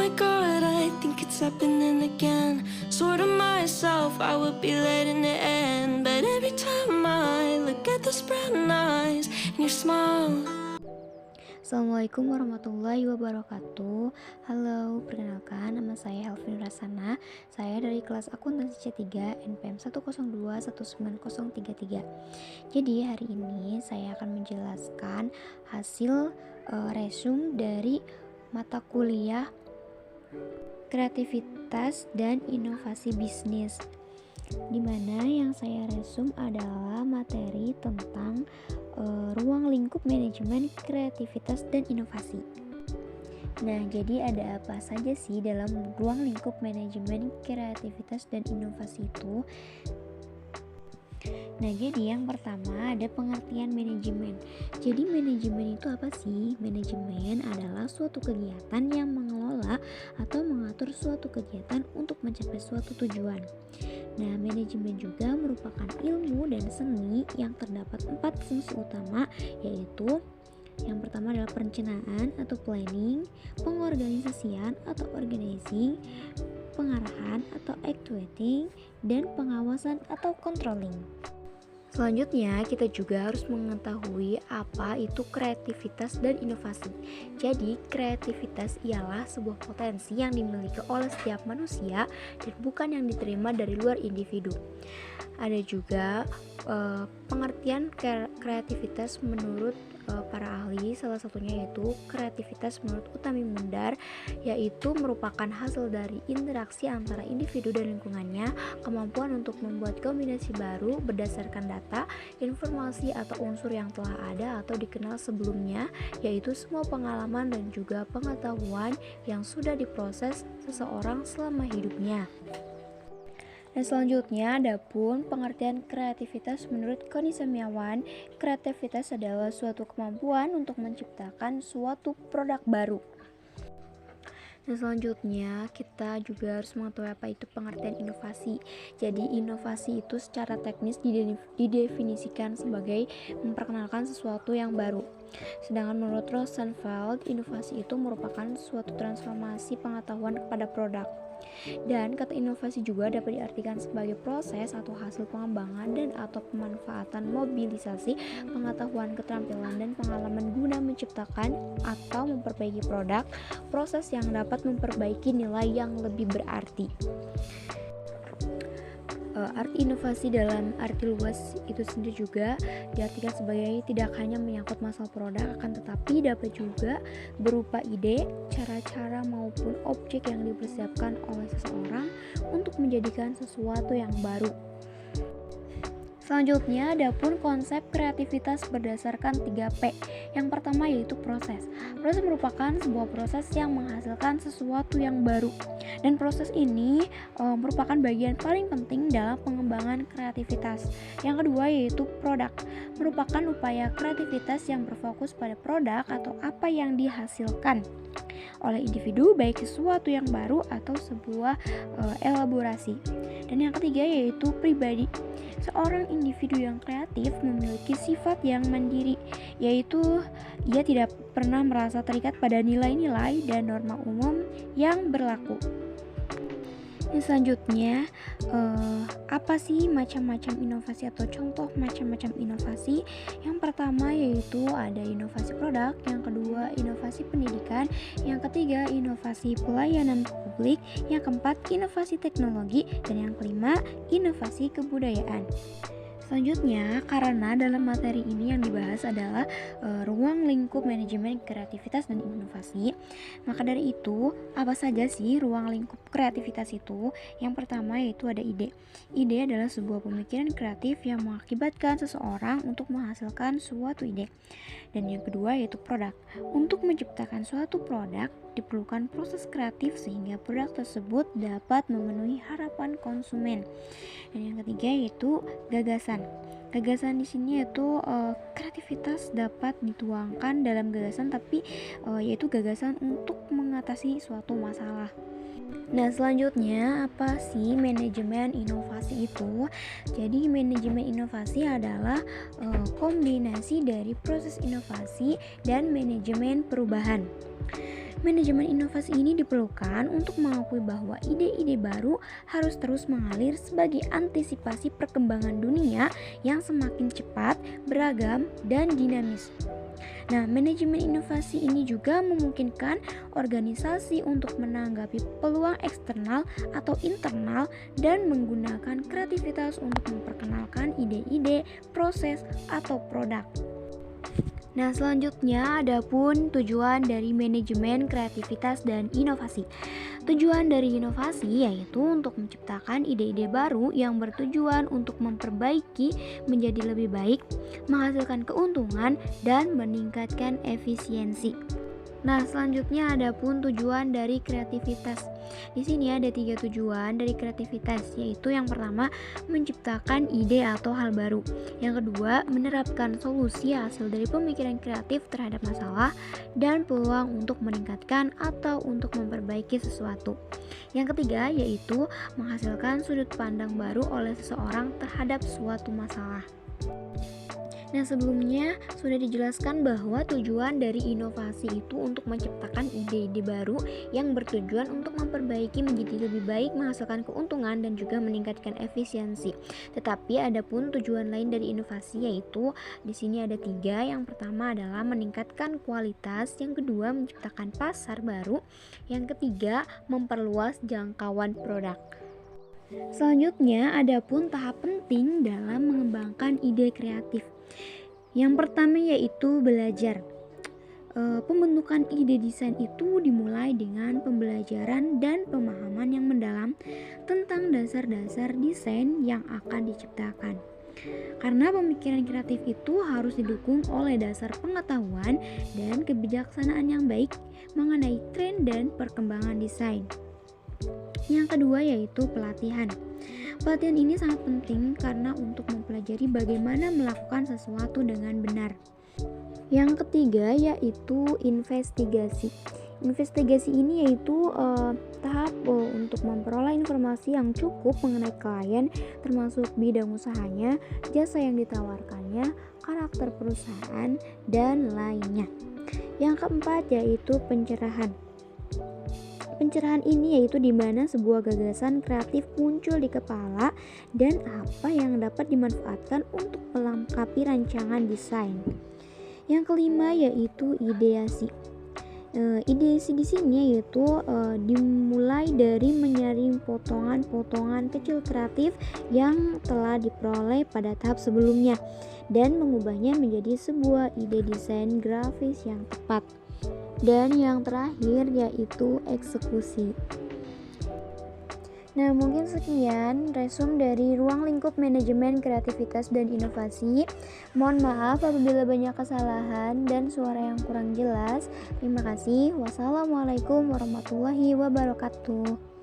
my god, I think it's happening again. Sort of myself, I would be letting it end. But every time I look at those brown eyes and your smile. Assalamualaikum warahmatullahi wabarakatuh. Halo, perkenalkan nama saya Helvin Rasana. Saya dari kelas akuntansi C3 NPM 1021933. Jadi hari ini saya akan menjelaskan hasil resume dari mata kuliah kreativitas dan inovasi bisnis, dimana yang saya resume adalah materi tentang ruang lingkup manajemen kreativitas dan inovasi. Nah, jadi ada apa saja sih dalam ruang lingkup manajemen kreativitas dan inovasi itu? Nah, jadi yang pertama ada pengertian manajemen. Jadi manajemen itu apa sih? Manajemen adalah suatu kegiatan yang mengelola atau mengatur suatu kegiatan untuk mencapai suatu tujuan. Nah, manajemen juga merupakan ilmu dan seni yang terdapat 4 fungsi utama, yaitu yang pertama adalah perencanaan atau planning, pengorganisasian atau organizing, pengarahan atau actuating, dan pengawasan atau controlling. Selanjutnya, kita juga harus mengetahui apa itu kreativitas dan inovasi. Jadi, kreativitas ialah sebuah potensi yang dimiliki oleh setiap manusia dan bukan yang diterima dari luar individu. Ada juga pengertian kreativitas menurut para ahli, salah satunya yaitu kreativitas menurut Utami Mundar, yaitu merupakan hasil dari interaksi antara individu dan lingkungannya, kemampuan untuk membuat kombinasi baru berdasarkan data, informasi atau unsur yang telah ada atau dikenal sebelumnya, yaitu semua pengalaman dan juga pengetahuan yang sudah diproses seseorang selama hidupnya. Dan selanjutnya ada pun pengertian kreativitas menurut Koni Semiawan. Kreativitas adalah suatu kemampuan untuk menciptakan suatu produk baru. Dan selanjutnya kita juga harus mengetahui apa itu pengertian inovasi. Jadi inovasi itu secara teknis didefinisikan sebagai memperkenalkan sesuatu yang baru. Sedangkan menurut Rosenfeld, inovasi itu merupakan suatu transformasi pengetahuan kepada produk. Dan kata inovasi juga dapat diartikan sebagai proses atau hasil pengembangan dan atau pemanfaatan mobilisasi pengetahuan, keterampilan, dan pengalaman guna menciptakan atau memperbaiki produk, proses yang dapat memperbaiki nilai yang lebih berarti. Arti inovasi dalam arti luas itu sendiri juga diartikan sebagai tidak hanya menyangkut masalah produk, akan tetapi dapat juga berupa ide, cara-cara maupun objek yang dipersiapkan oleh seseorang untuk menjadikan sesuatu yang baru. Selanjutnya ada pun konsep kreativitas berdasarkan 3P. Yang pertama yaitu proses. Proses merupakan sebuah proses yang menghasilkan sesuatu yang baru. Dan proses ini merupakan bagian paling penting dalam pengembangan kreativitas. Yang kedua yaitu produk. Merupakan upaya kreativitas yang berfokus pada produk atau apa yang dihasilkan oleh individu, baik sesuatu yang baru atau sebuah elaborasi. Dan yang ketiga yaitu pribadi. Seorang individu yang kreatif memiliki sifat yang mandiri, yaitu ia tidak pernah merasa terikat pada nilai-nilai dan norma umum yang berlaku. Selanjutnya, apa sih macam-macam inovasi atau contoh macam-macam inovasi? Yang pertama yaitu ada inovasi produk, yang kedua inovasi pendidikan, yang ketiga inovasi pelayanan publik, yang keempat inovasi teknologi, dan yang kelima inovasi kebudayaan. Selanjutnya, karena dalam materi ini yang dibahas adalah ruang lingkup manajemen kreativitas dan inovasi, maka dari itu, apa saja sih ruang lingkup kreativitas itu? Yang pertama yaitu ada ide. Ide adalah sebuah pemikiran kreatif yang mengakibatkan seseorang untuk menghasilkan suatu ide. Dan yang kedua yaitu produk. Untuk menciptakan suatu produk, diperlukan proses kreatif sehingga produk tersebut dapat memenuhi harapan konsumen. Dan yang ketiga yaitu gagasan. Gagasan di sini yaitu kreativitas dapat dituangkan dalam gagasan, tapi yaitu gagasan untuk mengatasi suatu masalah. Nah, selanjutnya apa sih manajemen inovasi itu? Jadi manajemen inovasi adalah kombinasi dari proses inovasi dan manajemen perubahan. Manajemen inovasi ini diperlukan untuk mengakui bahwa ide-ide baru harus terus mengalir sebagai antisipasi perkembangan dunia yang semakin cepat, beragam, dan dinamis. Nah, manajemen inovasi ini juga memungkinkan organisasi untuk menanggapi peluang eksternal atau internal dan menggunakan kreativitas untuk memperkenalkan ide-ide, proses, atau produk. Nah, selanjutnya ada pun tujuan dari manajemen kreativitas dan inovasi. Tujuan dari inovasi yaitu untuk menciptakan ide-ide baru yang bertujuan untuk memperbaiki menjadi lebih baik, menghasilkan keuntungan, dan meningkatkan efisiensi. Nah, selanjutnya ada pun tujuan dari kreativitas. Di sini ada 3 tujuan dari kreativitas, yaitu yang pertama menciptakan ide atau hal baru. Yang kedua, menerapkan solusi hasil dari pemikiran kreatif terhadap masalah dan peluang untuk meningkatkan atau untuk memperbaiki sesuatu. Yang ketiga, yaitu menghasilkan sudut pandang baru oleh seseorang terhadap suatu masalah. Nah, sebelumnya sudah dijelaskan bahwa tujuan dari inovasi itu untuk menciptakan ide-ide baru yang bertujuan untuk memperbaiki menjadi lebih baik, menghasilkan keuntungan, dan juga meningkatkan efisiensi. Tetapi ada pun tujuan lain dari inovasi, yaitu di sini ada 3. Yang pertama adalah meningkatkan kualitas, yang kedua menciptakan pasar baru, yang ketiga memperluas jangkauan produk. Selanjutnya ada pun tahap penting dalam mengembangkan ide kreatif. Yang pertama yaitu belajar. Pembentukan ide desain itu dimulai dengan pembelajaran dan pemahaman yang mendalam tentang dasar-dasar desain yang akan diciptakan. Karena pemikiran kreatif itu harus didukung oleh dasar pengetahuan dan kebijaksanaan yang baik mengenai tren dan perkembangan desain. Yang kedua yaitu pelatihan. Pelatihan ini sangat penting karena untuk mempelajari bagaimana melakukan sesuatu dengan benar. Yang ketiga yaitu investigasi. Investigasi ini yaitu tahap untuk memperoleh informasi yang cukup mengenai klien, termasuk bidang usahanya, jasa yang ditawarkannya, karakter perusahaan, dan lainnya. Yang keempat yaitu pencerahan. Pencerahan ini yaitu di mana sebuah gagasan kreatif muncul di kepala dan apa yang dapat dimanfaatkan untuk melengkapi rancangan desain. Yang kelima yaitu ideasi. Ideasi di sini yaitu dimulai dari menyaring potongan-potongan kecil kreatif yang telah diperoleh pada tahap sebelumnya dan mengubahnya menjadi sebuah ide desain grafis yang tepat. Dan yang terakhir yaitu eksekusi. Nah, mungkin sekian resume dari ruang lingkup manajemen kreativitas dan inovasi. Mohon maaf apabila banyak kesalahan dan suara yang kurang jelas. Terima kasih. Wassalamualaikum warahmatullahi wabarakatuh.